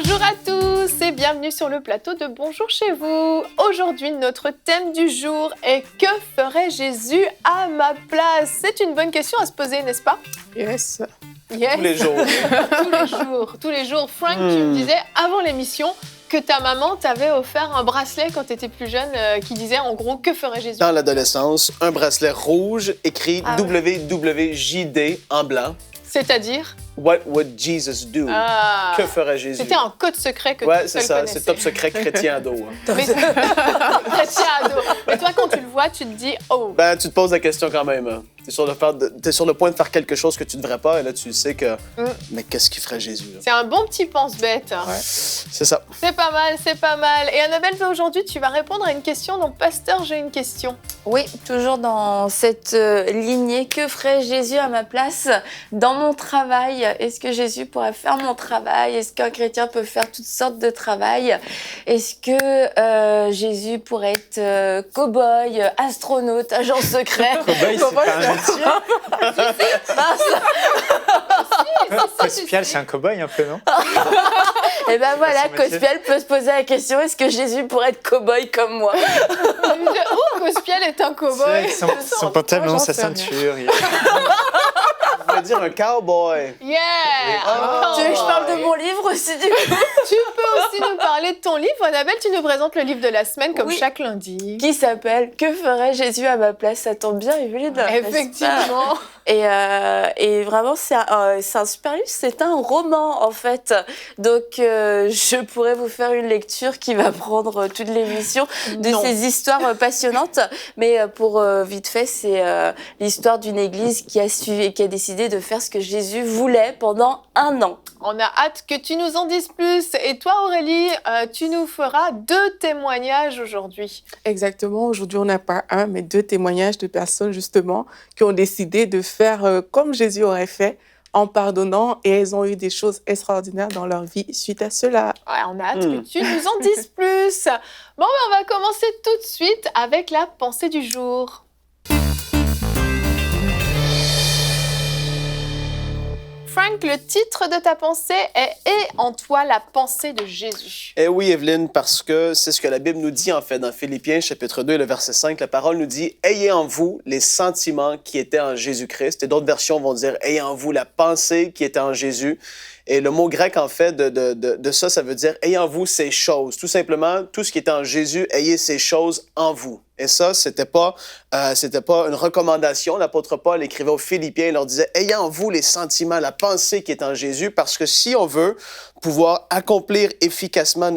Bonjour à tous et bienvenue sur le plateau de Bonjour chez vous. Aujourd'hui, notre thème du jour est « Que ferait Jésus à ma place ?» C'est une bonne question à se poser, n'est-ce pas? Yes. Yes. Tous les jours. Tous les jours. Frank, tu me disais avant l'émission que ta maman t'avait offert un bracelet quand tu étais plus jeune qui disait en gros « Que ferait Jésus ?» Dans l'adolescence, un bracelet rouge écrit WWJD en blanc. C'est-à-dire? What would Jesus do? Que ferait Jésus? C'était un code secret que ouais, tu c'est ça. connaissais. C'est top secret chrétien ado. Mais... chrétien ado. Mais toi, quand tu le vois, tu te dis « Oh! » Ben, tu te poses la question quand même. T'es sur le point de faire quelque chose que tu ne devrais pas, et là, tu sais que... Mais qu'est-ce qu'il ferait Jésus? Là? C'est un bon petit pense-bête. Ouais. C'est ça. C'est pas mal, c'est pas mal. Et Annabelle, toi, aujourd'hui, tu vas répondre à une question. Donc, Pasteur, j'ai une question. Oui, toujours dans cette lignée. Que ferait Jésus à ma place dans mon travail? Est-ce que Jésus pourrait faire mon travail? Est-ce qu'un chrétien peut faire toutes sortes de travail? Est-ce que Jésus pourrait être cow-boy, astronaute, agent secret? Cow-boy, c'est pas un métier. Cospial, c'est un cow-boy un peu, non? Et ben voilà, Cospial peut se poser la question, est-ce que Jésus pourrait être cow-boy comme moi? Oh, Cospial est un cow-boy. Son pantalon, sa ceinture. Je voulais dire un cowboy. Yeah! Tu veux que je parle de mon livre aussi du coup? Tu peux aussi nous parler de ton livre. Annabelle, tu nous présentes le livre de la semaine comme chaque lundi. Qui s'appelle « Que ferait Jésus à ma place ?» Ça tombe bien, Evelyne. Effectivement. Et vraiment, c'est un super livre, c'est un roman en fait. Donc, je pourrais vous faire une lecture qui va prendre toute l'émission de ces histoires passionnantes. Mais pour vite fait, c'est l'histoire d'une église qui a suivi et qui a décidé de faire ce que Jésus voulait pendant 1 an. On a hâte que tu nous en dises plus. Et toi, Aurélie, tu nous feras 2 témoignages aujourd'hui. Exactement. Aujourd'hui, on n'a pas 1, mais 2 témoignages de personnes, justement, qui ont décidé de faire comme Jésus aurait fait, en pardonnant, et elles ont eu des choses extraordinaires dans leur vie suite à cela. Ouais, on a hâte que tu nous en dises plus. Bon, on va commencer tout de suite avec la pensée du jour. Frank, le titre de ta pensée est « Aie en toi la pensée de Jésus ». Eh oui, Evelyne, parce que c'est ce que la Bible nous dit, en fait, dans Philippiens, chapitre 2, le verset 5. La parole nous dit « Ayez en vous les sentiments qui étaient en Jésus-Christ ». Et d'autres versions vont dire « Ayez en vous la pensée qui était en Jésus ». Et le mot grec, en fait, de ça, ça veut dire « Ayez en vous ces choses ». Tout simplement, tout ce qui était en Jésus, ayez ces choses en vous. Et ça, c'était pas une recommandation. L'apôtre Paul écrivait aux Philippiens, il leur disait « Ayez en vous les sentiments, la pensée qui est en Jésus », parce que si on veut pouvoir accomplir efficacement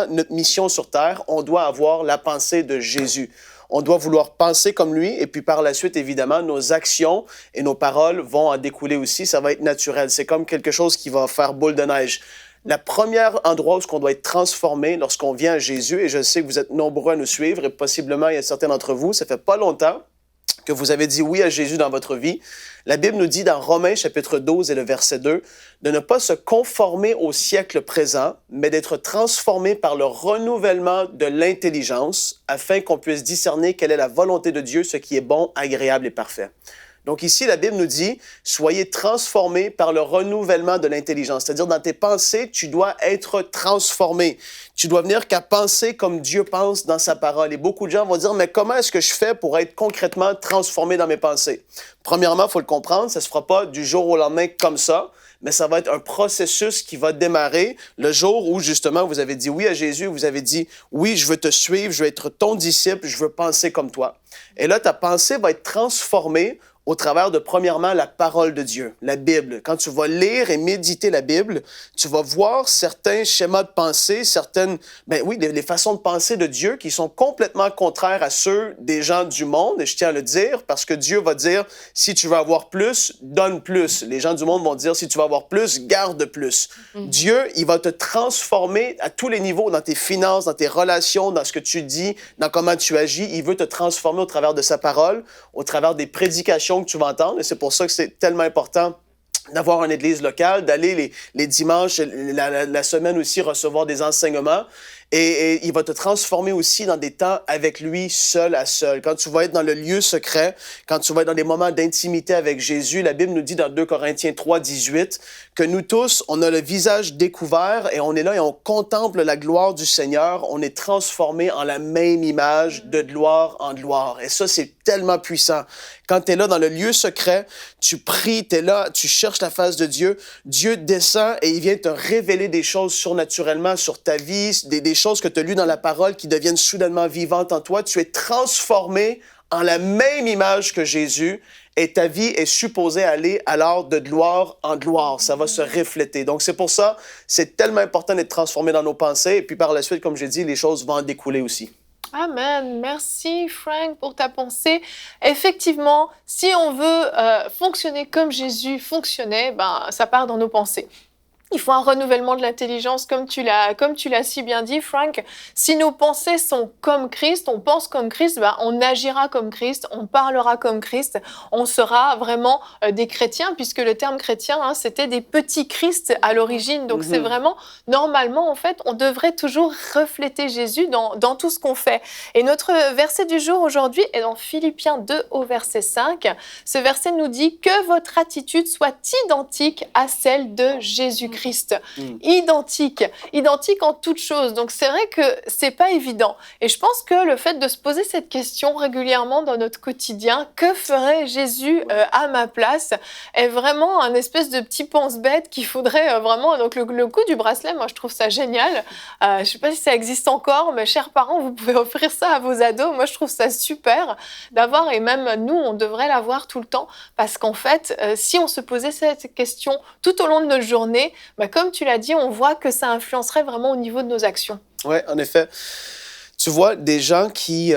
notre mission sur terre, on doit avoir la pensée de Jésus. On doit vouloir penser comme lui, et puis par la suite, évidemment, nos actions et nos paroles vont en découler aussi. Ça va être naturel. C'est comme quelque chose qui va faire boule de neige. Le premier endroit où on doit être transformé lorsqu'on vient à Jésus, et je sais que vous êtes nombreux à nous suivre, et possiblement il y a certains d'entre vous, ça fait pas longtemps que vous avez dit oui à Jésus dans votre vie. La Bible nous dit dans Romains chapitre 12 et le verset 2 de ne pas se conformer au siècle présent, mais d'être transformé par le renouvellement de l'intelligence afin qu'on puisse discerner quelle est la volonté de Dieu, ce qui est bon, agréable et parfait. Donc ici, la Bible nous dit, soyez transformés par le renouvellement de l'intelligence. C'est-à-dire, dans tes pensées, tu dois être transformé. Tu dois venir qu'à penser comme Dieu pense dans sa parole. Et beaucoup de gens vont dire, mais comment est-ce que je fais pour être concrètement transformé dans mes pensées? Premièrement, il faut le comprendre, ça ne se fera pas du jour au lendemain comme ça, mais ça va être un processus qui va démarrer le jour où, justement, vous avez dit oui à Jésus, vous avez dit, oui, je veux te suivre, je veux être ton disciple, je veux penser comme toi. Et là, ta pensée va être transformée au travers de, premièrement, la parole de Dieu, la Bible. Quand tu vas lire et méditer la Bible, tu vas voir certains schémas de pensée, les façons de penser de Dieu qui sont complètement contraires à ceux des gens du monde, et je tiens à le dire, parce que Dieu va dire, si tu veux avoir plus, donne plus. Les gens du monde vont dire, si tu veux avoir plus, garde plus. Dieu, il va te transformer à tous les niveaux, dans tes finances, dans tes relations, dans ce que tu dis, dans comment tu agis. Il veut te transformer au travers de sa parole, au travers des prédications que tu vas entendre, et c'est pour ça que c'est tellement important d'avoir une église locale, d'aller les dimanches, la semaine aussi, recevoir des enseignements. Et il va te transformer aussi dans des temps avec lui, seul à seul. Quand tu vas être dans le lieu secret, quand tu vas être dans des moments d'intimité avec Jésus, la Bible nous dit dans 2 Corinthiens 3, 18, que nous tous, on a le visage découvert et on est là et on contemple la gloire du Seigneur. On est transformé en la même image de gloire en gloire. Et ça, c'est tellement puissant. Quand tu es là dans le lieu secret, tu pries, tu es là, tu cherches la face de Dieu, Dieu descend et il vient te révéler des choses surnaturellement sur ta vie, des choses que tu as lues dans la parole qui deviennent soudainement vivantes en toi. Tu es transformé en la même image que Jésus et ta vie est supposée aller alors de gloire en gloire. Ça va se refléter. Donc, c'est pour ça, c'est tellement important d'être transformé dans nos pensées et puis par la suite, comme j'ai dit, les choses vont en découler aussi. Amen. Merci Frank pour ta pensée. Effectivement, si on veut fonctionner comme Jésus fonctionnait, ça part dans nos pensées. Il faut un renouvellement de l'intelligence, comme tu l'as si bien dit, Frank. Si nos pensées sont comme Christ, on pense comme Christ, on agira comme Christ, on parlera comme Christ, on sera vraiment des chrétiens, puisque le terme chrétien, c'était des petits Christ à l'origine. Donc c'est vraiment, normalement, en fait, on devrait toujours refléter Jésus dans tout ce qu'on fait. Et notre verset du jour aujourd'hui est dans Philippiens 2 au verset 5. Ce verset nous dit que votre attitude soit identique à celle de Jésus-Christ. Identique en toutes choses. Donc c'est vrai que c'est pas évident. Et je pense que le fait de se poser cette question régulièrement dans notre quotidien, que ferait Jésus à ma place, est vraiment un espèce de petit pense-bête qu'il faudrait vraiment. Donc le coup du bracelet, moi je trouve ça génial. Je sais pas si ça existe encore, mais chers parents, vous pouvez offrir ça à vos ados. Moi je trouve ça super d'avoir, et même nous on devrait l'avoir tout le temps, parce qu'en fait, si on se posait cette question tout au long de notre journée, comme tu l'as dit, on voit que ça influencerait vraiment au niveau de nos actions. Oui, en effet. Tu vois, des gens qui...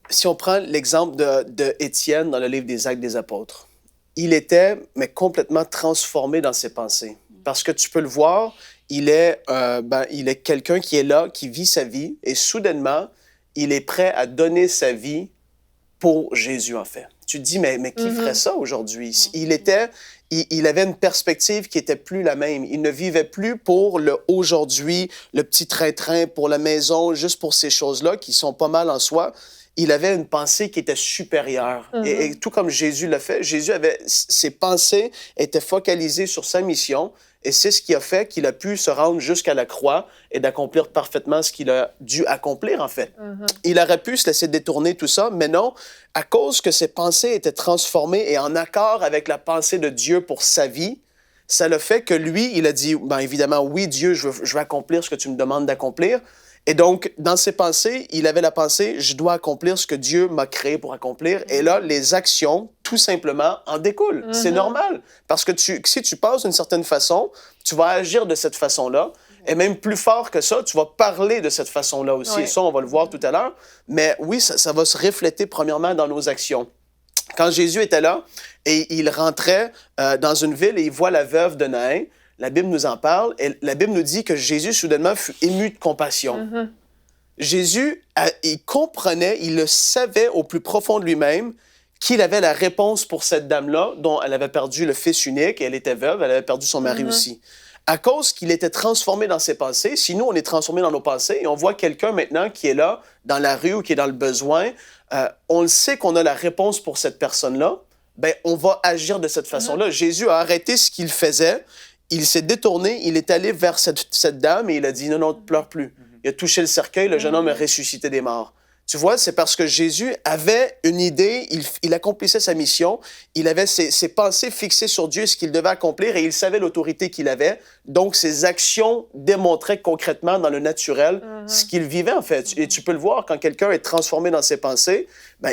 si on prend l'exemple de Étienne dans le livre des Actes des Apôtres, il était complètement transformé dans ses pensées. Parce que tu peux le voir, il est quelqu'un qui est là, qui vit sa vie, et soudainement, il est prêt à donner sa vie pour Jésus, en fait. Tu te dis, mais qui ferait ça aujourd'hui? Il avait une perspective qui était plus la même. Il ne vivait plus pour le aujourd'hui, le petit train-train pour la maison, juste pour ces choses-là qui sont pas mal en soi. Il avait une pensée qui était supérieure. Et tout comme Jésus l'a fait, ses pensées étaient focalisées sur sa mission. Et c'est ce qui a fait qu'il a pu se rendre jusqu'à la croix et d'accomplir parfaitement ce qu'il a dû accomplir, en fait. Il aurait pu se laisser détourner tout ça, mais non, à cause que ses pensées étaient transformées et en accord avec la pensée de Dieu pour sa vie, ça le fait que lui, il a dit, évidemment, oui, Dieu, je veux accomplir ce que tu me demandes d'accomplir. Et donc, dans ses pensées, il avait la pensée, je dois accomplir ce que Dieu m'a créé pour accomplir. Et là, les actions, tout simplement, en découlent. C'est normal. Parce que si tu penses d'une certaine façon, tu vas agir de cette façon-là. Et même plus fort que ça, tu vas parler de cette façon-là aussi. Et ça, on va le voir tout à l'heure. Mais oui, ça va se refléter premièrement dans nos actions. Quand Jésus était là et il rentrait dans une ville et il voit la veuve de Naïn, la Bible nous en parle, et la Bible nous dit que Jésus, soudainement, fut ému de compassion. Jésus, il comprenait, il le savait au plus profond de lui-même qu'il avait la réponse pour cette dame-là, dont elle avait perdu le fils unique, et elle était veuve, elle avait perdu son mari aussi. À cause qu'il était transformé dans ses pensées, si nous, on est transformé dans nos pensées, et on voit quelqu'un maintenant qui est là, dans la rue ou qui est dans le besoin, on le sait qu'on a la réponse pour cette personne-là, on va agir de cette façon-là. Jésus a arrêté ce qu'il faisait, il s'est détourné, il est allé vers cette dame et il a dit « Non, ne pleure plus ». Il a touché le cercueil, le jeune homme est ressuscité des morts. Tu vois, c'est parce que Jésus avait une idée, il accomplissait sa mission, il avait ses pensées fixées sur Dieu, ce qu'il devait accomplir, et il savait l'autorité qu'il avait. Donc, ses actions démontraient concrètement dans le naturel ce qu'il vivait, en fait. Et tu peux le voir, quand quelqu'un est transformé dans ses pensées,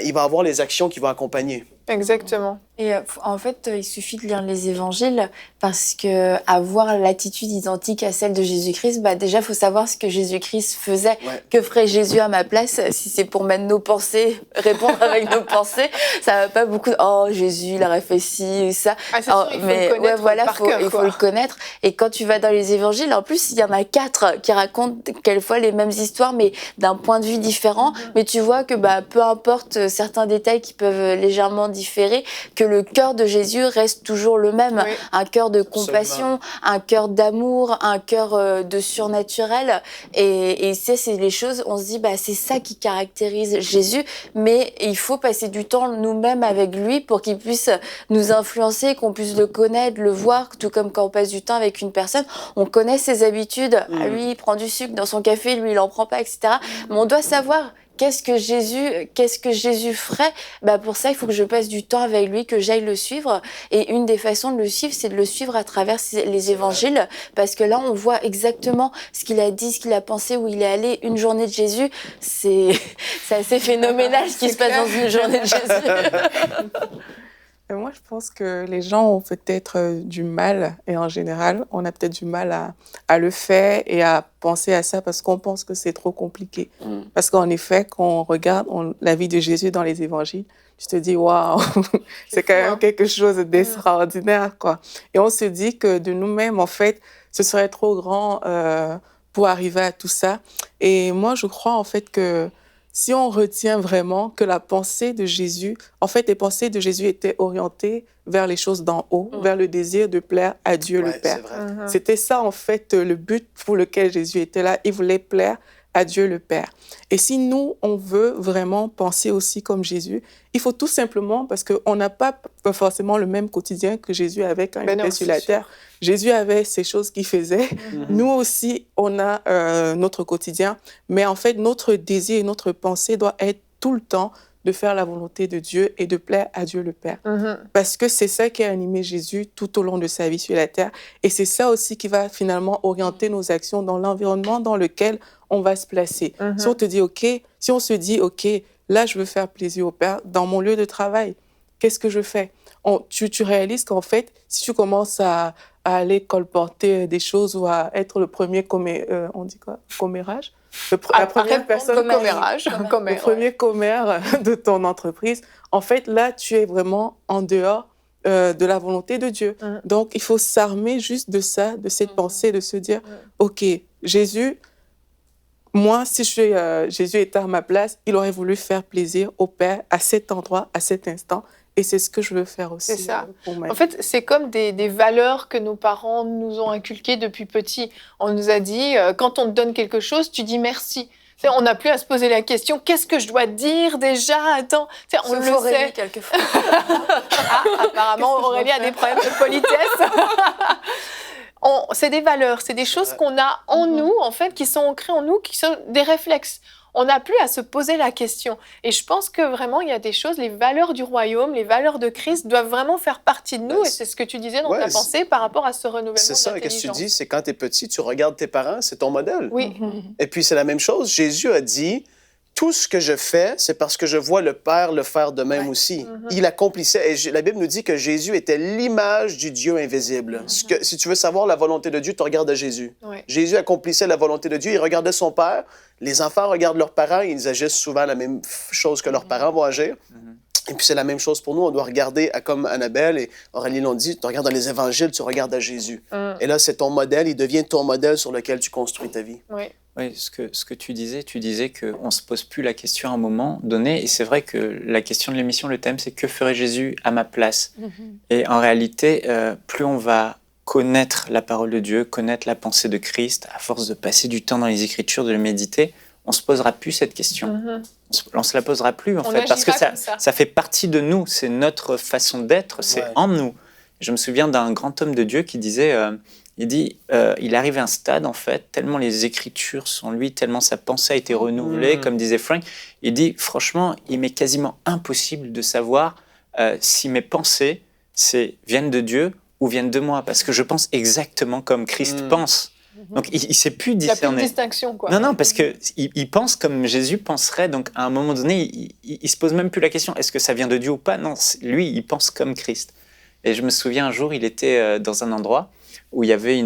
il va avoir les actions qui vont accompagner. Exactement. Et en fait, il suffit de lire les évangiles parce que avoir l'attitude identique à celle de Jésus-Christ, déjà, il faut savoir ce que Jésus-Christ faisait. Ouais. Que ferait Jésus à ma place? Si c'est pour mettre nos pensées, répondre avec nos pensées, ça va pas beaucoup. Oh, Jésus, il aurait fait ci ou ça. Ah, c'est sûr, il faut le connaître il faut le connaître. Et quand tu vas dans les évangiles, en plus, il y en a 4 qui racontent quelquefois les mêmes histoires, mais d'un point de vue différent. Mais tu vois que peu importe certains détails qui peuvent légèrement différé, que le cœur de Jésus reste toujours le même. Oui. Un cœur de compassion, un cœur d'amour, un cœur de surnaturel. Et c'est les choses, on se dit, c'est ça qui caractérise Jésus, mais il faut passer du temps nous-mêmes avec lui pour qu'il puisse nous influencer, qu'on puisse le connaître, le voir, tout comme quand on passe du temps avec une personne, on connaît ses habitudes. Lui, il prend du sucre dans son café, lui, il en prend pas, etc. Mais on doit savoir qu'est-ce que Jésus ferait. Pour ça, il faut que je passe du temps avec lui, que j'aille le suivre. Et une des façons de le suivre, c'est de le suivre à travers les évangiles, parce que là, on voit exactement ce qu'il a dit, ce qu'il a pensé, où il est allé. Une journée de Jésus, c'est assez phénoménal ce qui se passe dans une journée de Jésus. Et moi, je pense que les gens ont peut-être du mal, et en général, on a peut-être du mal à le faire et à penser à ça parce qu'on pense que c'est trop compliqué. Parce qu'en effet, quand on regarde la vie de Jésus dans les évangiles, tu te dis, waouh, c'est quand même quelque chose d'extraordinaire, quoi. Et on se dit que de nous-mêmes, en fait, ce serait trop grand pour arriver à tout ça. Et moi, je crois, en fait, que si on retient vraiment que la pensée de Jésus, en fait, les pensées de Jésus étaient orientées vers les choses d'en haut, vers le désir de plaire à Dieu le Père. C'était ça, en fait, le but pour lequel Jésus était là. Il voulait plaire à Dieu le Père. Et si nous, on veut vraiment penser aussi comme Jésus, il faut tout simplement, parce qu'on n'a pas forcément le même quotidien que Jésus avait quand il était sur la terre. Jésus avait ces choses qu'il faisait. Nous aussi, on a notre quotidien. Mais en fait, notre désir et notre pensée doit être tout le temps de faire la volonté de Dieu et de plaire à Dieu le Père. Parce que c'est ça qui a animé Jésus tout au long de sa vie sur la terre. Et c'est ça aussi qui va finalement orienter nos actions dans l'environnement dans lequel on va se placer. Si on te dit, si on se dit, OK, là, je veux faire plaisir au Père dans mon lieu de travail, qu'est-ce que je fais? Tu réalises qu'en fait, si tu commences à aller colporter des choses ou à être le premier on dit quoi? Commérage? La première personne le premier commère de ton entreprise, en fait, là, tu es vraiment en dehors de la volonté de Dieu. Donc, il faut s'armer juste de ça, de cette pensée, de se dire, OK, Jésus, moi, si Jésus était à ma place, il aurait voulu faire plaisir au Père à cet endroit, à cet instant. Et c'est ce que je veux faire aussi. C'est ça. Pour ma vie. En fait, c'est comme des valeurs que nos parents nous ont inculquées depuis petit. On nous a dit, quand on te donne quelque chose, tu dis merci. On n'a plus à se poser la question, qu'est-ce que je dois dire déjà? Attends, on le sait. Quelquefois. Apparemment, Aurélie a des problèmes de politesse. C'est des valeurs, c'est des choses qu'on a en nous, en fait, qui sont ancrées en nous, qui sont des réflexes. On n'a plus à se poser la question. Et je pense que vraiment, il y a des choses, les valeurs du royaume, les valeurs de Christ doivent vraiment faire partie de nous. Et c'est ce que tu disais dans ta pensée par rapport à ce renouvellement C'est ça, d'intelligence. qu'est-ce que tu dis? C'est quand tu es petit, tu regardes tes parents, c'est ton modèle. Oui. Et puis, c'est la même chose. Jésus a dit, tout ce que je fais, c'est parce que je vois le Père le faire de même aussi. Il accomplissait. Et la Bible nous dit que Jésus était l'image du Dieu invisible. Si tu veux savoir la volonté de Dieu, tu regardes à Jésus. Jésus accomplissait la volonté de Dieu. Il regardait son Père. Les enfants regardent leurs parents. Ils agissent souvent la même chose que leurs parents vont agir. Et puis, c'est la même chose pour nous. On doit regarder, comme Annabelle et Aurélie l'ont dit, tu regardes dans les évangiles, tu regardes à Jésus. Et là, c'est ton modèle. Il devient ton modèle sur lequel tu construis ta vie. Oui, ce que tu disais qu'on ne se pose plus la question à un moment donné. Et c'est vrai que la question de l'émission, le thème, c'est que ferait Jésus à ma place? Et en réalité, plus on va connaître la parole de Dieu, connaître la pensée de Christ, à force de passer du temps dans les Écritures, de le méditer, on ne se posera plus cette question. On ne se la posera plus, en fait, parce que ça fait partie de nous. C'est notre façon d'être, c'est en nous. Je me souviens d'un grand homme de Dieu qui disait... il arrive à un stade, en fait, tellement les Écritures sont lui, tellement sa pensée a été renouvelée, comme disait Frank. Il dit, franchement, il m'est quasiment impossible de savoir si mes pensées viennent de Dieu ou viennent de moi, parce que je pense exactement comme Christ pense. Donc, il ne sait plus discerner. Il n'y a plus de distinction, quoi. Non, parce qu'il pense comme Jésus penserait. Donc, à un moment donné, il ne se pose même plus la question, est-ce que ça vient de Dieu ou pas? Non, lui, il pense comme Christ. Et je me souviens, un jour, il était dans un endroit où il y avait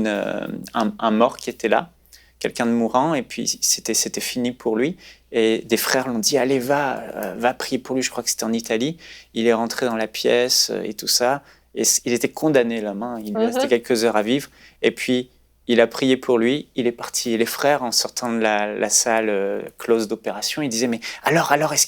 un mort qui était là, quelqu'un de mourant, et puis c'était fini pour lui. Et des frères l'ont dit, allez, va prier pour lui. Je crois que c'était en Italie. Il est rentré dans la pièce et tout ça. Et il était condamné, l'homme. Il lui restait quelques heures à vivre. Et puis, il a prié pour lui, il est parti. Et les frères, en sortant de la salle close d'opération, ils disaient, mais alors, est-ce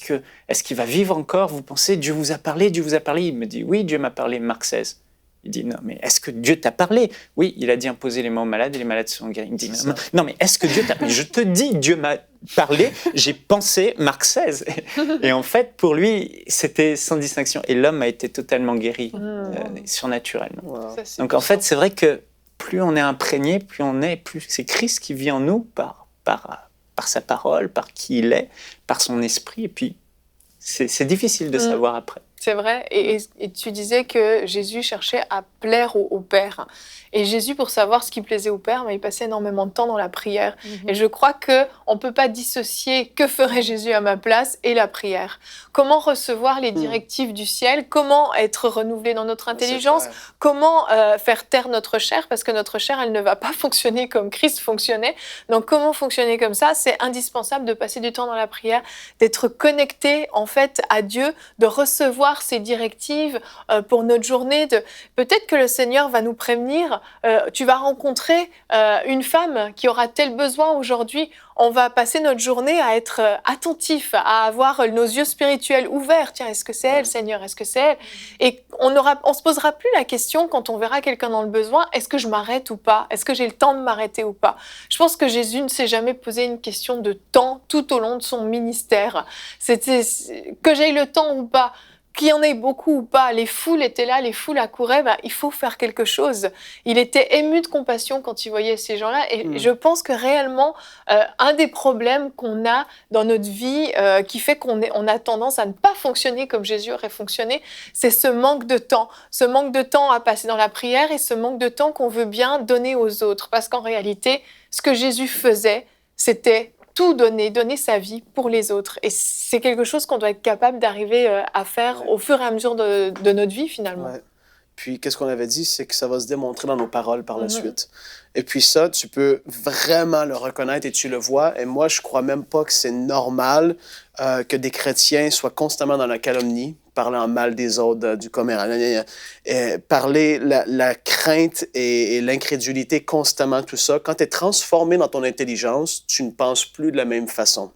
qu'il va vivre encore? Vous pensez, Dieu vous a parlé, Dieu vous a parlé? Il me dit, oui, Dieu m'a parlé, Marc 16. Il dit, non, mais est-ce que Dieu t'a parlé? Oui, il a dit imposer les mains aux malades et les malades seront guéris. Il me dit, non, mais est-ce que Dieu t'a parlé? Je te dis, Dieu m'a parlé, j'ai pensé Marc 16. Et en fait, pour lui, c'était sans distinction. Et l'homme a été totalement guéri, surnaturellement. Wow. Ça, Donc en fait, c'est vrai que plus on est imprégné, plus c'est Christ qui vit en nous par sa parole, par qui il est, par son esprit. Et puis, c'est difficile de savoir après. C'est vrai. Et tu disais que Jésus cherchait à plaire au Père. Et Jésus, pour savoir ce qui plaisait au Père, il passait énormément de temps dans la prière. Et je crois qu'on ne peut pas dissocier que ferait Jésus à ma place et la prière. Comment recevoir les directives du ciel? Comment être renouvelé dans notre intelligence? Comment faire taire notre chair? Parce que notre chair, elle ne va pas fonctionner comme Christ fonctionnait. Donc, comment fonctionner comme ça? C'est indispensable de passer du temps dans la prière, d'être connecté en fait à Dieu, de recevoir ses directives pour notre journée. Peut-être que le Seigneur va nous prévenir. Tu vas rencontrer une femme qui aura tel besoin aujourd'hui. On va passer notre journée à être attentif, à avoir nos yeux spirituels ouverts. Tiens, est-ce que c'est elle, Seigneur? Est-ce que c'est elle? Et on se posera plus la question quand on verra quelqu'un dans le besoin, est-ce que je m'arrête ou pas? Est-ce que j'ai le temps de m'arrêter ou pas? Je pense que Jésus ne s'est jamais posé une question de temps tout au long de son ministère. C'était que j'aie le temps ou pas. Qu'il y en ait beaucoup ou pas, les foules étaient là, les foules accouraient, il faut faire quelque chose. Il était ému de compassion quand il voyait ces gens-là. Et je pense que réellement, un des problèmes qu'on a dans notre vie, qui fait qu'on a tendance à ne pas fonctionner comme Jésus aurait fonctionné, c'est ce manque de temps. Ce manque de temps à passer dans la prière et ce manque de temps qu'on veut bien donner aux autres. Parce qu'en réalité, ce que Jésus faisait, c'était tout donner sa vie pour les autres. Et c'est quelque chose qu'on doit être capable d'arriver à faire au fur et à mesure de notre vie, finalement. Ouais. Puis, qu'est-ce qu'on avait dit? C'est que ça va se démontrer dans nos paroles par la suite. Et puis ça, tu peux vraiment le reconnaître et tu le vois. Et moi, je crois même pas que c'est normal que des chrétiens soient constamment dans la calomnie, parlant mal des autres, du commerce, parler la crainte et l'incrédulité constamment, tout ça. Quand tu es transformé dans ton intelligence, tu ne penses plus de la même façon.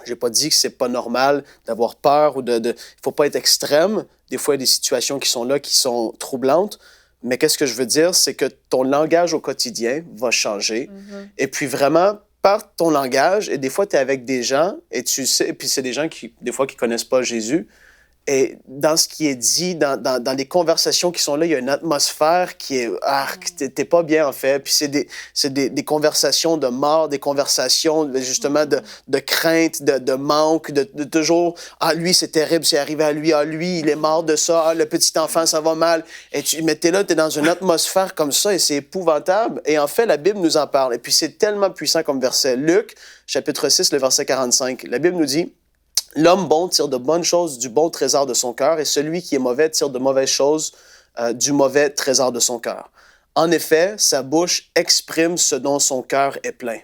J'ai pas dit que c'est pas normal d'avoir peur ou il faut pas être extrême. Des fois, il y a des situations qui sont là, qui sont troublantes. Mais qu'est-ce que je veux dire, c'est que ton langage au quotidien va changer. Et puis vraiment, par ton langage, et des fois, tu es avec des gens, et tu sais, et puis c'est des gens qui, des fois, qui connaissent pas Jésus. Et dans ce qui est dit, dans les conversations qui sont là, il y a une atmosphère qui est... Ah, t'es pas bien, en fait. Puis c'est des conversations de mort, des conversations, justement, de crainte, de manque, de toujours... Ah, lui, c'est terrible, c'est arrivé à lui. Ah, lui, il est mort de ça. Ah, le petit enfant, ça va mal. Mais t'es là, t'es dans une atmosphère comme ça, et c'est épouvantable. Et en fait, la Bible nous en parle. Et puis, c'est tellement puissant comme verset. Luc, chapitre 6, le verset 45. La Bible nous dit... L'homme bon tire de bonnes choses du bon trésor de son cœur, et celui qui est mauvais tire de mauvaises choses du mauvais trésor de son cœur. En effet, sa bouche exprime ce dont son cœur est plein.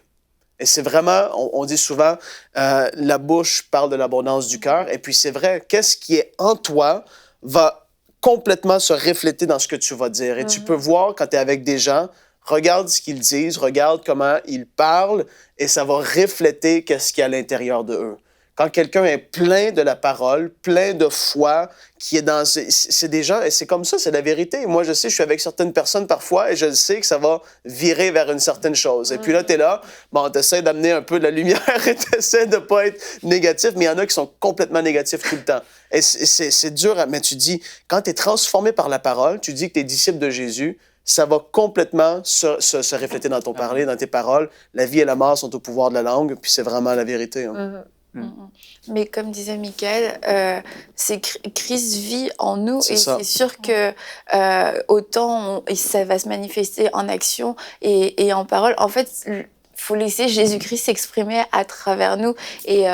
Et c'est vraiment, on dit souvent, la bouche parle de l'abondance du cœur, et puis c'est vrai, qu'est-ce qui est en toi va complètement se refléter dans ce que tu vas dire. Et tu peux voir quand tu es avec des gens, regarde ce qu'ils disent, regarde comment ils parlent, et ça va refléter qu'est-ce qu'il y a à l'intérieur de eux. Quand quelqu'un est plein de la parole, plein de foi, qui est dans... C'est des gens, et c'est comme ça, c'est la vérité. Moi, je sais, je suis avec certaines personnes parfois, et je sais que ça va virer vers une certaine chose. Et puis là, tu es là, bon, tu essaies d'amener un peu de la lumière, et tu essaies de ne pas être négatif, mais il y en a qui sont complètement négatifs tout le temps. Et c'est dur, mais tu dis, quand tu es transformé par la parole, tu dis que tu es disciple de Jésus, ça va complètement se refléter dans ton parler, dans tes paroles. La vie et la mort sont au pouvoir de la langue, puis c'est vraiment la vérité. Hein. Mais comme disait Michael, c'est Christ vit en nous, et ça. c'est sûr que ça va se manifester en action et en parole. En fait, faut laisser Jésus-Christ s'exprimer à travers nous. Et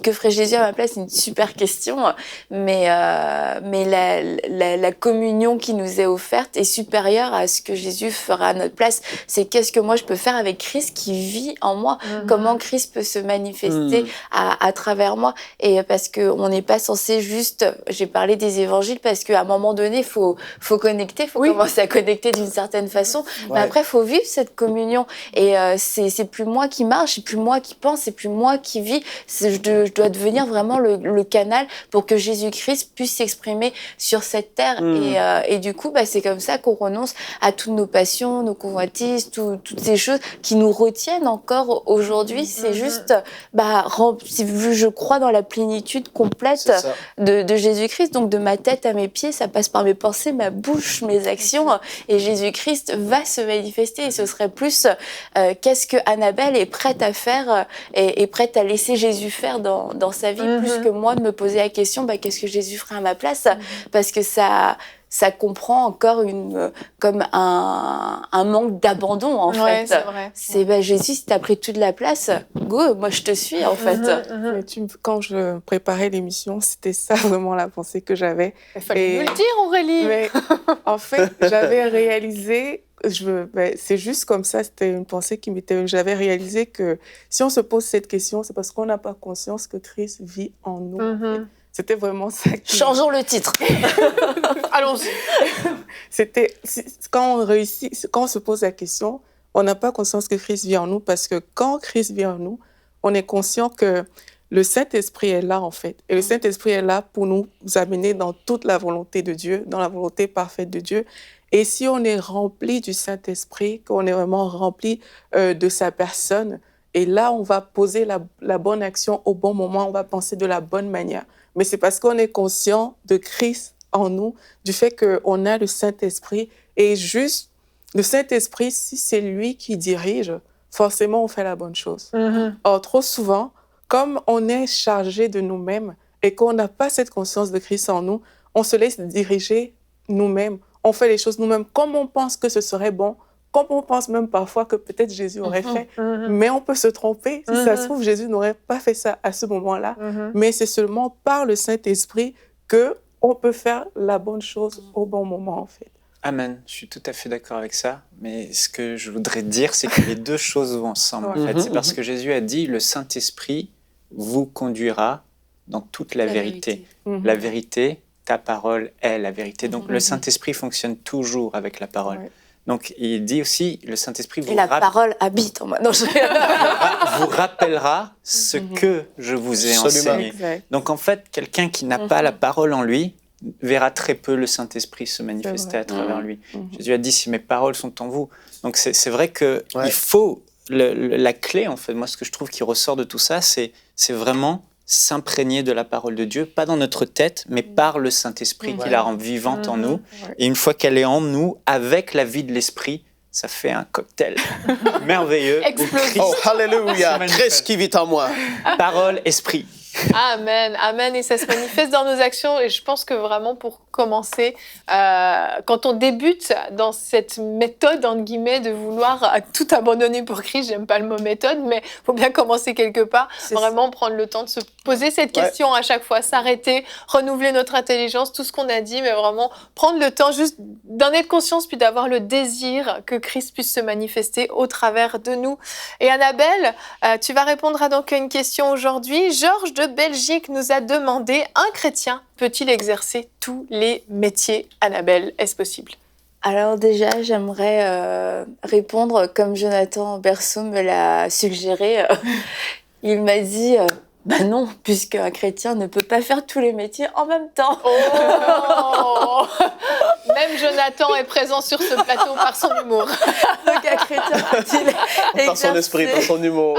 que ferait Jésus à ma place? C'est une super question. Mais la communion qui nous est offerte est supérieure à ce que Jésus fera à notre place. C'est qu'est-ce que moi je peux faire avec Christ qui vit en moi? Comment Christ peut se manifester à travers moi? Et parce qu'on n'est pas censé juste... J'ai parlé des évangiles parce qu'à un moment donné, il faut connecter, il faut commencer à connecter d'une certaine façon. Mais après, il faut vivre cette communion. Et c'est plus moi qui marche, c'est plus moi qui pense, c'est plus moi qui vis. Je dois devenir vraiment le canal pour que Jésus-Christ puisse s'exprimer sur cette terre. Et du coup, c'est comme ça qu'on renonce à toutes nos passions, nos convoitises, toutes ces choses qui nous retiennent encore aujourd'hui. C'est juste, je crois dans la plénitude complète de Jésus-Christ. Donc, de ma tête à mes pieds, ça passe par mes pensées, ma bouche, mes actions. Et Jésus-Christ va se manifester. Et ce serait plus qu'est-ce que Annabelle est prête à faire et prête à laisser Jésus faire dans sa vie, plus que moi de me poser la question, qu'est-ce que Jésus ferait à ma place? Parce que ça comprend encore comme un manque d'abandon, en fait. C'est vrai. Jésus, si t'as pris toute la place, go, moi je te suis, en fait. Mais quand je préparais l'émission, c'était ça vraiment la pensée que j'avais. Il fallait nous le dire, Aurélie. Mais en fait, j'avais réalisé, c'est juste comme ça, c'était une pensée j'avais réalisé que si on se pose cette question, c'est parce qu'on n'a pas conscience que Christ vit en nous. C'était vraiment ça. Changeons le titre. Allons-y. Quand on se pose la question, on n'a pas conscience que Christ vit en nous, parce que quand Christ vit en nous, on est conscient que le Saint-Esprit est là, en fait. Et le Saint-Esprit est là pour nous amener dans toute la volonté de Dieu, dans la volonté parfaite de Dieu. Et si on est rempli du Saint-Esprit, qu'on est vraiment rempli de sa personne, et là, on va poser la bonne action au bon moment, on va penser de la bonne manière. Mais c'est parce qu'on est conscient de Christ en nous, du fait qu'on a le Saint-Esprit. Et juste, le Saint-Esprit, si c'est lui qui dirige, forcément, on fait la bonne chose. Or, trop souvent, comme on est chargé de nous-mêmes et qu'on n'a pas cette conscience de Christ en nous, on se laisse diriger nous-mêmes. On fait les choses nous-mêmes comme on pense que ce serait bon, comme on pense même parfois que peut-être Jésus aurait fait. Mais on peut se tromper. Si ça se trouve, Jésus n'aurait pas fait ça à ce moment-là. Mais c'est seulement par le Saint-Esprit qu'on peut faire la bonne chose au bon moment, en fait. Amen. Je suis tout à fait d'accord avec ça. Mais ce que je voudrais dire, c'est que les deux choses vont ensemble. En fait. C'est parce que Jésus a dit, le Saint-Esprit vous conduira dans toute la vérité. La vérité, ta parole est la vérité. Donc le Saint-Esprit fonctionne toujours avec la parole. Donc, il dit aussi, le Saint-Esprit vous parole habite en moi. Non, vous rappellera ce que je vous ai enseigné. Exact. Donc, en fait, quelqu'un qui n'a pas la parole en lui verra très peu le Saint-Esprit se manifester à travers lui. Jésus a dit, si mes paroles sont en vous. Donc, c'est vrai qu'il faut... la clé, en fait, moi, ce que je trouve qui ressort de tout ça, c'est vraiment s'imprégner de la parole de Dieu, pas dans notre tête, mais par le Saint-Esprit qui la rend vivante en nous. Et une fois qu'elle est en nous, avec la vie de l'Esprit, ça fait un cocktail merveilleux. Oh, alléluia, Christ qui vit en moi. Parole, esprit. Amen, amen. Et ça se manifeste dans nos actions. Et je pense que vraiment, pour commencer, quand on débute dans cette méthode, entre guillemets, de vouloir tout abandonner pour Christ, j'aime pas le mot méthode, mais il faut bien commencer quelque part. Vraiment prendre le temps de se poser cette question à chaque fois, s'arrêter, renouveler notre intelligence, tout ce qu'on a dit, mais vraiment prendre le temps juste d'en être conscience, puis d'avoir le désir que Christ puisse se manifester au travers de nous. Et Annabelle, tu vas répondre à donc une question aujourd'hui. Georges de Belgique nous a demandé, un chrétien peut-il exercer tous les métiers? Annabelle, est-ce possible? Alors déjà, j'aimerais répondre comme Jonathan Berceau me l'a suggéré. Il m'a dit... non, puisqu'un chrétien ne peut pas faire tous les métiers en même temps. Oh Même Jonathan est présent sur ce plateau par son humour. Donc un chrétien peut-il par son esprit, par son humour.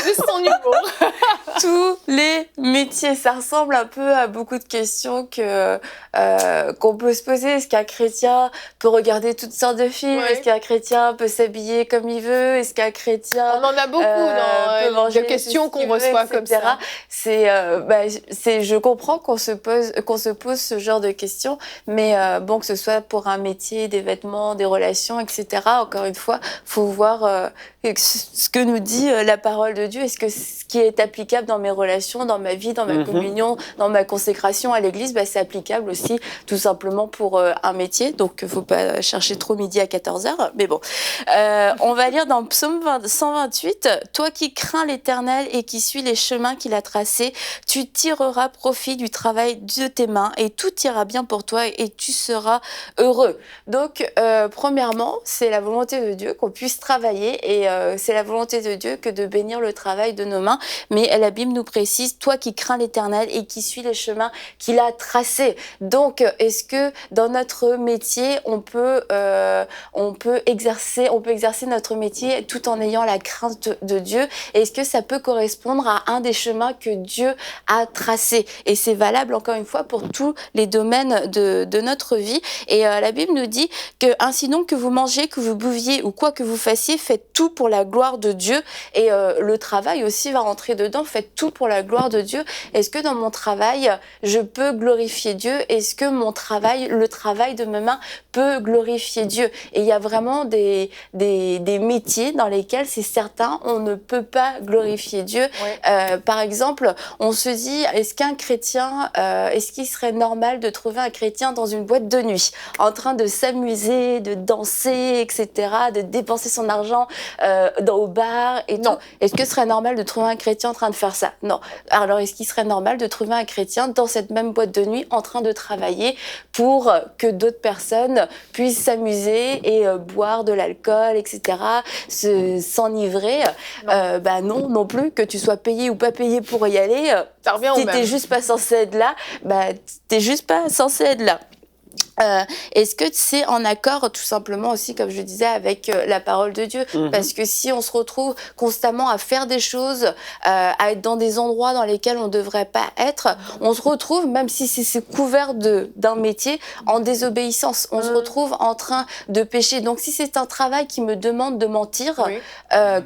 Juste son humour. tous les métier, ça ressemble un peu à beaucoup de questions qu'on peut se poser. Est-ce qu'un chrétien peut regarder toutes sortes de films? Ouais. Est-ce qu'un chrétien peut s'habiller comme il veut? Est-ce qu'un chrétien On en a beaucoup peut dans manger de questions tout ce qu'on qu'il reçoit veut, comme etc. ça. Je comprends qu'on se pose ce genre de questions, mais bon, que ce soit pour un métier, des vêtements, des relations, etc. Encore une fois, faut voir ce que nous dit la parole de Dieu. Est-ce que ce qui est applicable dans mes relations, dans ma vie, dans ma communion, dans ma consécration à l'Église, c'est applicable aussi tout simplement pour un métier. Donc, faut pas chercher trop midi à 14h. Mais bon, on va lire dans Psaume 128. « Toi qui crains l'Éternel et qui suis les chemins qu'il a tracés, tu tireras profit du travail de tes mains et tout ira bien pour toi et tu seras heureux. » Donc, premièrement, c'est la volonté de Dieu qu'on puisse travailler et c'est la volonté de Dieu que de bénir le travail de nos mains. Mais la Bible nous précise, toi qui crains l'Éternel et qui suis les chemins qu'il a tracés. Donc, est-ce que dans notre métier, on peut exercer notre métier tout en ayant la crainte de Dieu? Est-ce que ça peut correspondre à un des chemins que Dieu a tracés? Et c'est valable, encore une fois, pour tous les domaines de notre vie. Et la Bible nous dit que ainsi donc que vous mangez, que vous buviez ou quoi que vous fassiez, faites tout pour la gloire de Dieu. Et le travail aussi va rentrer dedans, faites tout pour la gloire de Dieu. Est-ce que dans mon travail, je peux glorifier Dieu? Est-ce que le travail de mes mains peut glorifier Dieu? Et il y a vraiment des métiers dans lesquels c'est certain, on ne peut pas glorifier Dieu. Ouais. Par exemple, on se dit, est-ce qu'il serait normal de trouver un chrétien dans une boîte de nuit, en train de s'amuser, de danser, etc., de dépenser son argent au bar et non. Tout? Est-ce que ce serait normal de trouver un chrétien en train de faire ça? Non. Alors, est-ce qu'il serait normal de trouver un chrétien dans cette même boîte de nuit en train de travailler pour que d'autres personnes puissent s'amuser et boire de l'alcool, etc., s'enivrer? Non plus. Que tu sois payé ou pas payé pour y aller, ça revient au même. T'es juste pas censé être là, t'es juste pas censé être là. Est-ce que c'est en accord tout simplement aussi, comme je disais, avec la parole de Dieu? Parce que si on se retrouve constamment à faire des choses, à être dans des endroits dans lesquels on ne devrait pas être, on se retrouve, même si c'est couvert d'un métier, en désobéissance. On se retrouve en train de pécher. Donc si c'est un travail qui me demande de mentir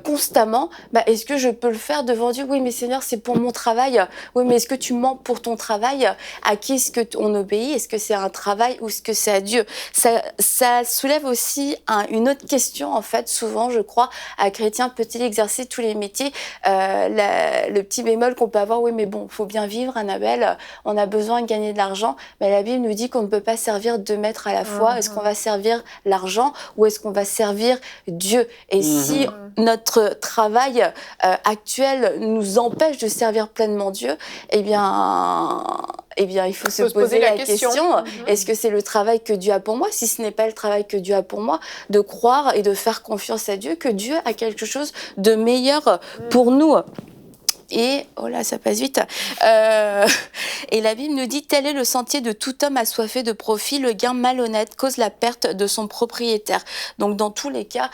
constamment, est-ce que je peux le faire devant Dieu? Oui, mais Seigneur, c'est pour mon travail. Oui, mais est-ce que tu mens pour ton travail? À qui est-ce qu'on obéit? Est-ce que c'est un travail ou est-ce que c'est à Dieu? Ça soulève aussi une autre question, en fait. Souvent, je crois, un chrétien peut-il exercer tous les métiers? Le petit bémol qu'on peut avoir, oui, mais bon, il faut bien vivre, Annabelle, on a besoin de gagner de l'argent, mais la Bible nous dit qu'on ne peut pas servir 2 maîtres à la fois. Est-ce qu'on va servir l'argent ou est-ce qu'on va servir Dieu? Et si notre travail actuel nous empêche de servir pleinement Dieu, eh bien, il faut se poser la question. Est-ce que c'est le travail que Dieu a pour moi? Si ce n'est pas le travail que Dieu a pour moi, de croire et de faire confiance à Dieu que Dieu a quelque chose de meilleur pour nous. Et, oh là, ça passe vite. Et la Bible nous dit, tel est le sentier de tout homme assoiffé de profit, le gain malhonnête cause la perte de son propriétaire. Donc, dans tous les cas,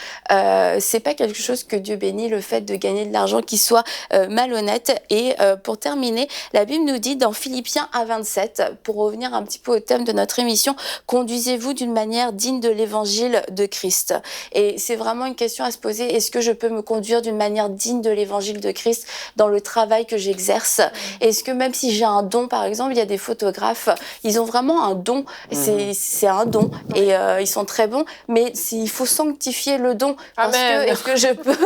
c'est pas quelque chose que Dieu bénit, le fait de gagner de l'argent qui soit malhonnête. Et pour terminer, la Bible nous dit dans Philippiens 1:27, pour revenir un petit peu au thème de notre émission, conduisez-vous d'une manière digne de l'évangile de Christ. Et c'est vraiment une question à se poser. Est-ce que je peux me conduire d'une manière digne de l'évangile de Christ dans le travail que j'exerce? Est-ce que même si j'ai un don, par exemple, il y a des photographes, ils ont vraiment un don, c'est un don, et ils sont très bons, mais il faut sanctifier le don. Est-ce que je peux,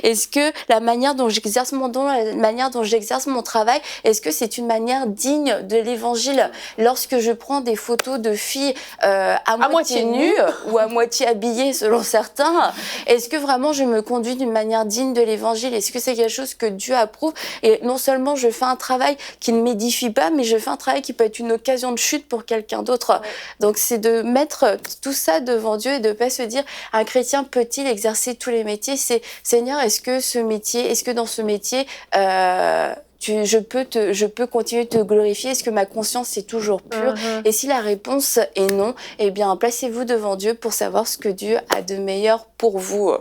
est-ce que la manière dont j'exerce mon don, la manière dont j'exerce mon travail, est-ce que c'est une manière digne de l'évangile? Lorsque je prends des photos de filles à moitié nues ou à moitié habillées selon certains, est-ce que vraiment je me conduis d'une manière digne de l'évangile? Est-ce que c'est quelque chose que Dieu approuve? Et non seulement je fais un travail qui ne m'édifie pas, mais je fais un travail qui peut être une occasion de chute pour quelqu'un d'autre. Donc c'est de mettre tout ça devant Dieu et de ne pas se dire, un chrétien peut-il exercer tous les métiers? C'est, Seigneur, est-ce que dans ce métier, je peux continuer de te glorifier? Est-ce que ma conscience est toujours pure? Et si la réponse est non, eh bien, placez-vous devant Dieu pour savoir ce que Dieu a de meilleur pour vous.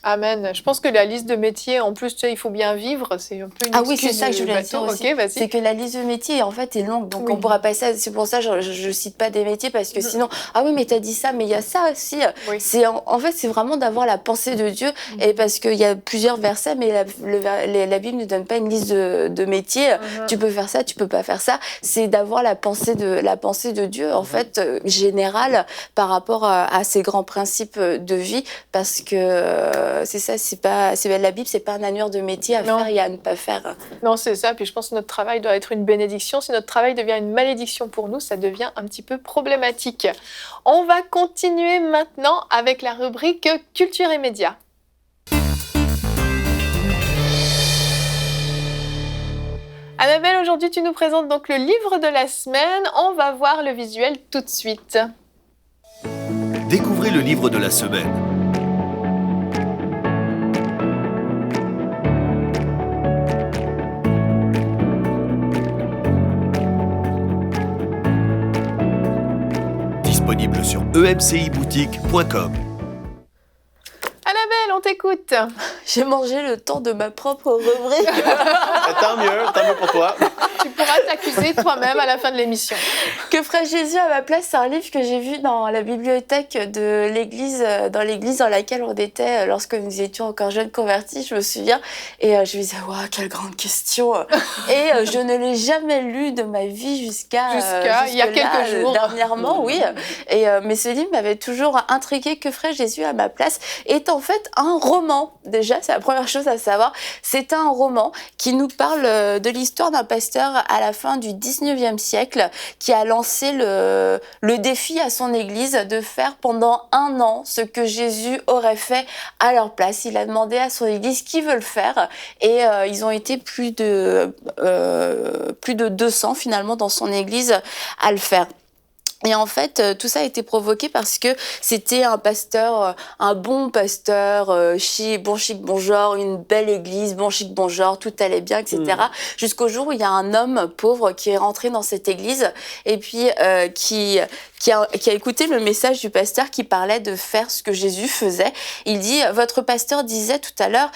Amen. Je pense que la liste de métiers, en plus, tu sais, il faut bien vivre, c'est un peu une Ah oui, excuse c'est ça que je voulais bateau. dire aussi. Ok, vas-y. C'est que la liste de métiers, en fait, est longue. Donc, Oui. on pourra passer. C'est pour ça que je cite pas des métiers parce que sinon, ah oui, mais t'as dit ça, mais il y a ça aussi. Oui. C'est en fait, c'est vraiment d'avoir la pensée de Dieu. Et parce qu'il y a plusieurs versets, mais la Bible ne donne pas une liste de métiers. Tu peux faire ça, tu peux pas faire ça. C'est d'avoir la pensée de Dieu, en fait, générale par rapport à ces grands principes de vie. Parce que c'est ça, la Bible, c'est pas un annuaire de métier à faire et à ne pas faire. Non, c'est ça. Puis je pense que notre travail doit être une bénédiction. Si notre travail devient une malédiction pour nous, ça devient un petit peu problématique. On va continuer maintenant avec la rubrique Culture et médias. Annabelle, aujourd'hui, tu nous présentes donc le livre de la semaine. On va voir le visuel tout de suite. Découvrez le livre de la semaine. Disponible sur emciboutique.com. Annabelle, on t'écoute. J'ai mangé le temps de ma propre rubrique. Tant mieux pour toi. Tu pourras t'accuser toi-même à la fin de l'émission. Que ferait Jésus à ma place, c'est un livre que j'ai vu dans la bibliothèque de l'église, dans laquelle on était lorsque nous étions encore jeunes convertis, je me souviens. Et je me disais, waouh, quelle grande question. Et je ne l'ai jamais lu de ma vie jusqu'à il y a quelques jours. Dernièrement, oui. Mais ce livre m'avait toujours intrigué. Que ferait Jésus à ma place est en fait un roman. Déjà, c'est la première chose à savoir. C'est un roman qui nous parle de l'histoire d'un pasteur à la fin du 19e siècle qui a lancé le défi à son église de faire pendant 1 an ce que Jésus aurait fait à leur place. Il a demandé à son église qui veut le faire et ils ont été plus de 200 finalement dans son église à le faire. Et en fait, tout ça a été provoqué parce que c'était un pasteur, un bon pasteur, bon chic, bon genre, une belle église, bon chic, bon genre, tout allait bien, etc. Jusqu'au jour où il y a un homme pauvre qui est rentré dans cette église et puis qui a écouté le message du pasteur qui parlait de faire ce que Jésus faisait. Il dit, votre pasteur disait tout à l'heure,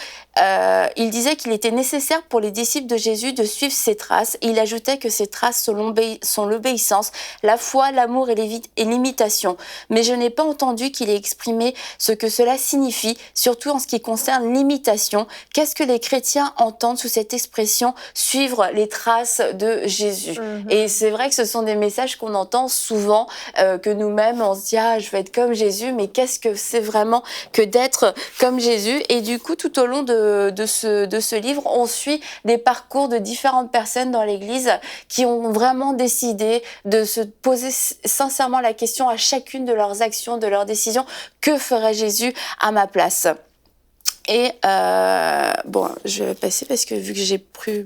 il disait qu'il était nécessaire pour les disciples de Jésus de suivre ses traces. Il ajoutait que ces traces sont l'obéissance, la foi, l'amour et l'imitation. Mais je n'ai pas entendu qu'il ait exprimé ce que cela signifie, surtout en ce qui concerne l'imitation. Qu'est-ce que les chrétiens entendent sous cette expression « suivre les traces de Jésus ». Et c'est vrai que ce sont des messages qu'on entend souvent, que nous-mêmes, on se dit « Ah, je veux être comme Jésus », mais qu'est-ce que c'est vraiment que d'être comme Jésus? Et du coup, tout au long de ce livre, on suit des parcours de différentes personnes dans l'Église qui ont vraiment décidé de se poser sincèrement la question à chacune de leurs actions, de leurs décisions, que ferait Jésus à ma place? Et bon, je vais passer parce que vu que j'ai plus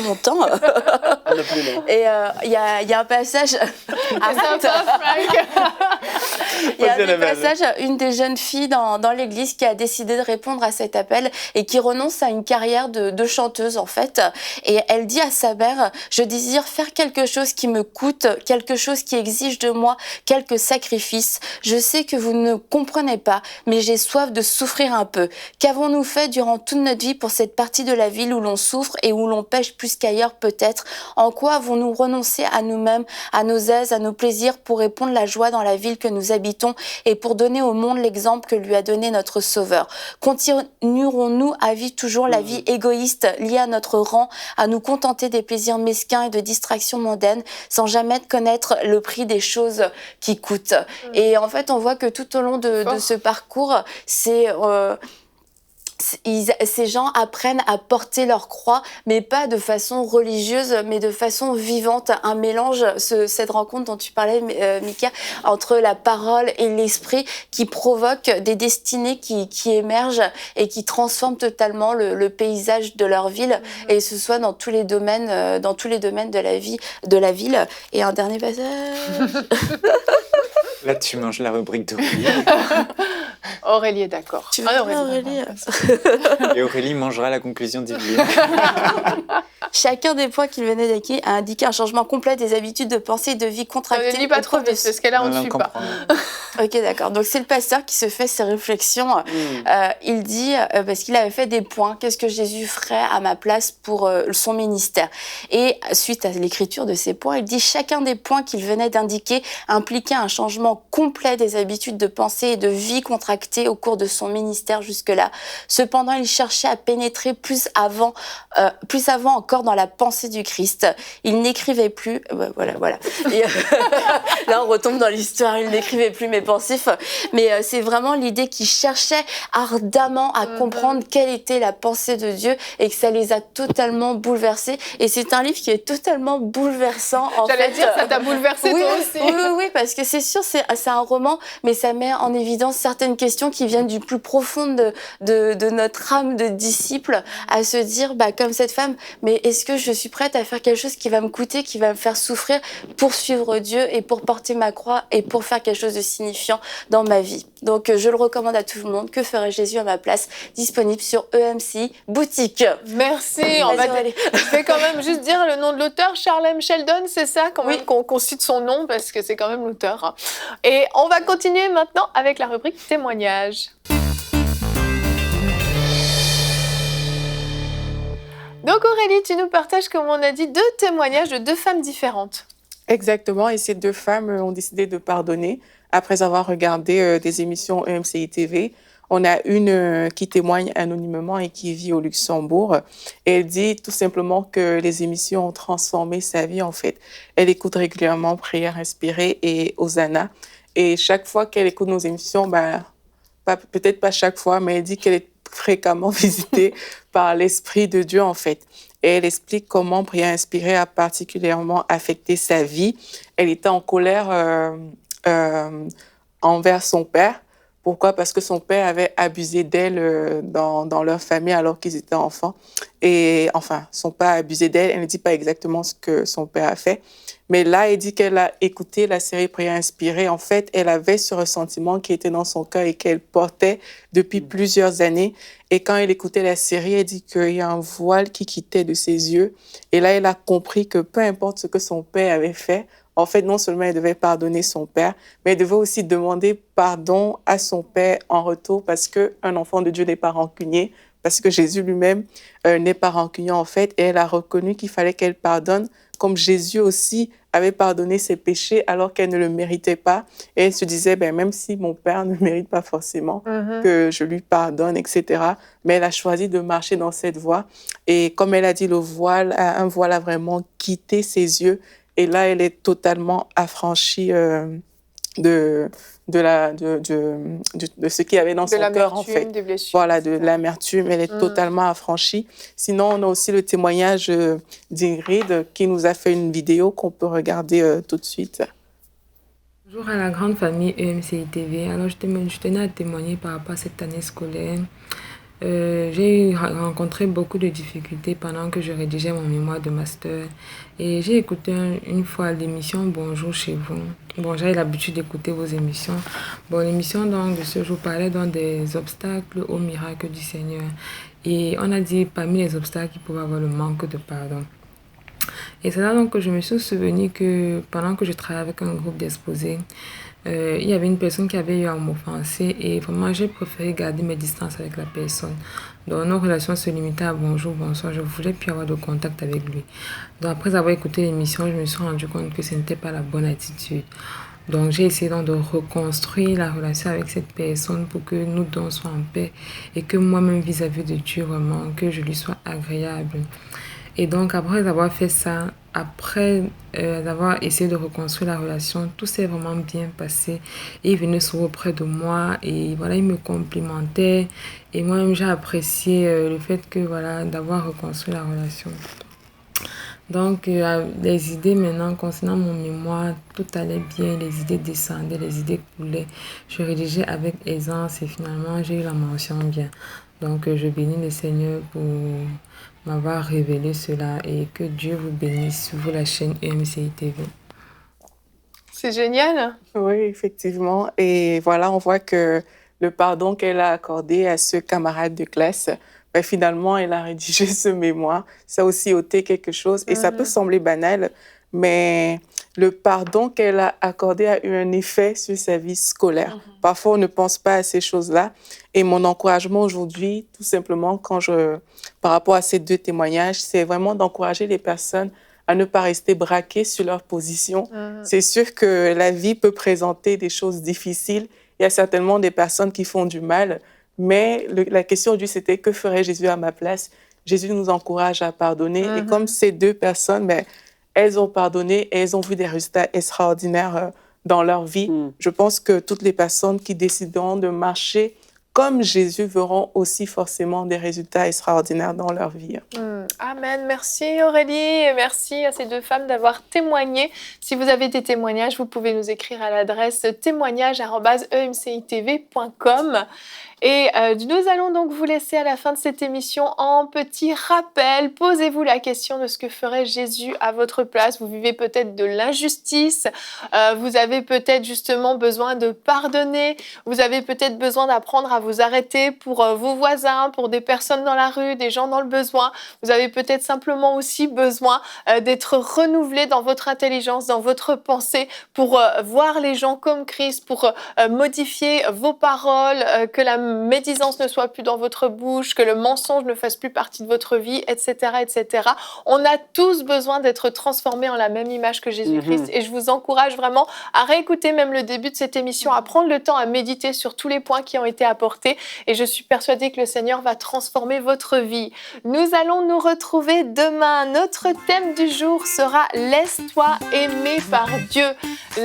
mon temps. On n'a plus, non. Et il y a un passage. Arrête. Il y a un passage, une des jeunes filles dans l'église qui a décidé de répondre à cet appel et qui renonce à une carrière de chanteuse en fait. Et elle dit à sa mère, je désire faire quelque chose qui me coûte, quelque chose qui exige de moi quelques sacrifices. Je sais que vous ne comprenez pas, mais j'ai soif de souffrir un peu. Qu'avons-nous fait durant toute notre vie pour cette partie de la ville où l'on souffre et où l'on pêche plus qu'ailleurs peut-être? En quoi avons-nous renoncé à nous-mêmes, à nos aises, à nos plaisirs pour répandre la joie dans la ville que nous habitons et pour donner au monde l'exemple que lui a donné notre Sauveur? Continuerons-nous à vivre toujours la vie égoïste liée à notre rang, à nous contenter des plaisirs mesquins et de distractions mondaines sans jamais connaître le prix des choses qui coûtent? Et en fait, on voit que tout au long de ce parcours, ces gens apprennent à porter leur croix, mais pas de façon religieuse, mais de façon vivante. Un mélange, cette rencontre dont tu parlais, Mika, entre la parole et l'esprit qui provoque des destinées qui émergent et qui transforment totalement le paysage de leur ville, et ce soit dans tous les domaines de la vie de la ville. Et un dernier passage. Là, tu manges la rubrique de Aurélie est d'accord. Tu veux dire, Aurélie Et Aurélie mangera la conclusion divine. Chacun des points qu'il venait d'indiquer a indiqué un changement complet des habitudes de pensée et de vie contractées. Ne lis pas au trop cours de vite, parce que là, on ne suit pas. Ok, d'accord. Donc, c'est le pasteur qui se fait ses réflexions. Il dit, parce qu'il avait fait des points, qu'est-ce que Jésus ferait à ma place pour son ministère. Et suite à l'écriture de ces points, il dit, chacun des points qu'il venait d'indiquer impliquait un changement complet des habitudes de pensée et de vie contractées au cours de son ministère jusque-là. Cependant, il cherchait à pénétrer plus avant encore dans la pensée du Christ. Il n'écrivait plus, voilà. Et, là, on retombe dans l'histoire. Il n'écrivait plus mes pensifs, mais c'est vraiment l'idée qu'il cherchait ardemment à comprendre quelle était la pensée de Dieu et que ça les a totalement bouleversés. Et c'est un livre qui est totalement bouleversant. J'allais dire, ça t'a bouleversé toi aussi. Oui, parce que c'est sûr, c'est un roman, mais ça met en évidence certaines questions qui viennent du plus profond de notre âme de disciple, à se dire, comme cette femme, mais est-ce que je suis prête à faire quelque chose qui va me coûter, qui va me faire souffrir pour suivre Dieu et pour porter ma croix et pour faire quelque chose de signifiant dans ma vie. Donc, je le recommande à tout le monde. Que ferait Jésus à ma place? Disponible sur EMCI Boutique. Merci. Je vais quand même juste dire le nom de l'auteur, Charles M. Sheldon, c'est ça quand même qu'on cite son nom parce que c'est quand même l'auteur. Et on va continuer maintenant avec la rubrique témoignages. Donc Aurélie, tu nous partages, comme on a dit, 2 témoignages de 2 femmes différentes. Exactement, et ces 2 femmes ont décidé de pardonner après avoir regardé des émissions EMCI TV. On a une qui témoigne anonymement et qui vit au Luxembourg. Et elle dit tout simplement que les émissions ont transformé sa vie, en fait. Elle écoute régulièrement Prière inspirée et Hosanna. Et chaque fois qu'elle écoute nos émissions, peut-être pas chaque fois, mais elle dit qu'elle est fréquemment visitée par l'Esprit de Dieu, en fait. Et elle explique comment Prière inspirée a particulièrement affecté sa vie. Elle était en colère envers son père. Pourquoi? Parce que son père avait abusé d'elle dans leur famille alors qu'ils étaient enfants. Et enfin, son père a abusé d'elle. Elle ne dit pas exactement ce que son père a fait. Mais là, elle dit qu'elle a écouté la série Prière inspirée. En fait, elle avait ce ressentiment qui était dans son cœur et qu'elle portait depuis plusieurs années. Et quand elle écoutait la série, elle dit qu'il y a un voile qui quittait de ses yeux. Et là, elle a compris que peu importe ce que son père avait fait, en fait, non seulement elle devait pardonner son père, mais elle devait aussi demander pardon à son père en retour parce qu'un enfant de Dieu n'est pas rancunier, parce que Jésus lui-même n'est pas rancunier en fait. Et elle a reconnu qu'il fallait qu'elle pardonne, comme Jésus aussi avait pardonné ses péchés alors qu'elle ne le méritait pas. Et elle se disait, même si mon père ne mérite pas forcément que je lui pardonne, etc. Mais elle a choisi de marcher dans cette voie. Et comme elle a dit, un voile a vraiment quitté ses yeux. Et là, elle est totalement affranchie de ce qu'il y avait dans son cœur, en fait. Des blessures. Voilà, de l'amertume. Elle est totalement affranchie. Sinon, on a aussi le témoignage d'Ingrid qui nous a fait une vidéo qu'on peut regarder tout de suite. Bonjour à la grande famille EMCI TV. Alors, je tenais à témoigner par rapport à cette année scolaire. J'ai rencontré beaucoup de difficultés pendant que je rédigeais mon mémoire de master et j'ai écouté une fois l'émission Bonjour chez vous. Bon, j'avais l'habitude d'écouter vos émissions. Bon, l'émission donc de ce jour parlait donc des obstacles au miracle du Seigneur et on a dit parmi les obstacles il pouvait avoir le manque de pardon. Et c'est là donc que je me suis souvenu que pendant que je travaillais avec un groupe d'exposés, il y avait une personne qui avait eu à m'offenser et vraiment j'ai préféré garder mes distances avec la personne. Donc nos relations se limitaient à bonjour, bonsoir, je voulais plus avoir de contact avec lui. Donc après avoir écouté l'émission, je me suis rendu compte que ce n'était pas la bonne attitude. Donc j'ai essayé donc de reconstruire la relation avec cette personne pour que nous deux soyons en paix et que moi-même vis-à-vis de Dieu vraiment, que je lui sois agréable. Et donc, après avoir fait ça, après avoir essayé de reconstruire la relation, tout s'est vraiment bien passé. Et il venait souvent auprès de moi et voilà, il me complimentait. Et moi-même, j'ai apprécié le fait que voilà, d'avoir reconstruit la relation. Donc, les idées maintenant concernant mon mémoire, tout allait bien, les idées descendaient, les idées coulaient. Je rédigeais avec aisance et finalement, j'ai eu la mention bien. Donc, je bénis le Seigneur pour m'avoir révélé cela et que Dieu vous bénisse, vous la chaîne EMCI TV. C'est génial. Oui, effectivement. Et voilà, on voit que le pardon qu'elle a accordé à ce camarade de classe, ben, finalement, elle a rédigé ce mémoire. Ça a aussi ôté quelque chose. Et ça peut sembler banal, mais le pardon qu'elle a accordé a eu un effet sur sa vie scolaire. Parfois, on ne pense pas à ces choses-là. Et mon encouragement aujourd'hui, tout simplement, par rapport à ces 2 témoignages, c'est vraiment d'encourager les personnes à ne pas rester braquées sur leur position. C'est sûr que la vie peut présenter des choses difficiles. Il y a certainement des personnes qui font du mal. Mais la question aujourd'hui, c'était que ferait Jésus à ma place? Jésus nous encourage à pardonner. Et comme ces 2 personnes, ben, elles ont pardonné et elles ont vu des résultats extraordinaires dans leur vie. Je pense que toutes les personnes qui décideront de marcher comme Jésus verront aussi forcément des résultats extraordinaires dans leur vie. Amen. Merci Aurélie et merci à ces 2 femmes d'avoir témoigné. Si vous avez des témoignages, vous pouvez nous écrire à l'adresse témoignage@emcitv.com. Et nous allons donc vous laisser à la fin de cette émission en petit rappel. Posez-vous la question de ce que ferait Jésus à votre place. Vous vivez peut-être de l'injustice, vous avez peut-être justement besoin de pardonner, vous avez peut-être besoin d'apprendre à vous arrêter pour vos voisins, pour des personnes dans la rue, des gens dans le besoin. Vous avez peut-être simplement aussi besoin d'être renouvelé dans votre intelligence, dans votre pensée, pour voir les gens comme Christ, pour modifier vos paroles, que la médisance ne soit plus dans votre bouche, que le mensonge ne fasse plus partie de votre vie, etc., etc. On a tous besoin d'être transformés en la même image que Jésus-Christ. Et je vous encourage vraiment à réécouter même le début de cette émission, à prendre le temps à méditer sur tous les points qui ont été apportés. Et je suis persuadée que le Seigneur va transformer votre vie. Nous allons nous retrouver demain. Notre thème du jour sera « Laisse-toi aimer par Dieu ».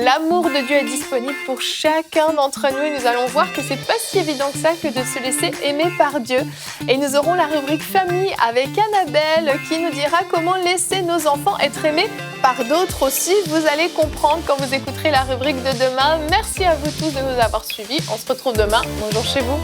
L'amour de Dieu est disponible pour chacun d'entre nous et nous allons voir que c'est pas si évident que ça que de se laisser aimer par Dieu. Et nous aurons la rubrique famille avec Annabelle qui nous dira comment laisser nos enfants être aimés par d'autres aussi. Vous allez comprendre quand vous écouterez la rubrique de demain. Merci à vous tous de nous avoir suivis. On se retrouve demain. Bonjour chez vous.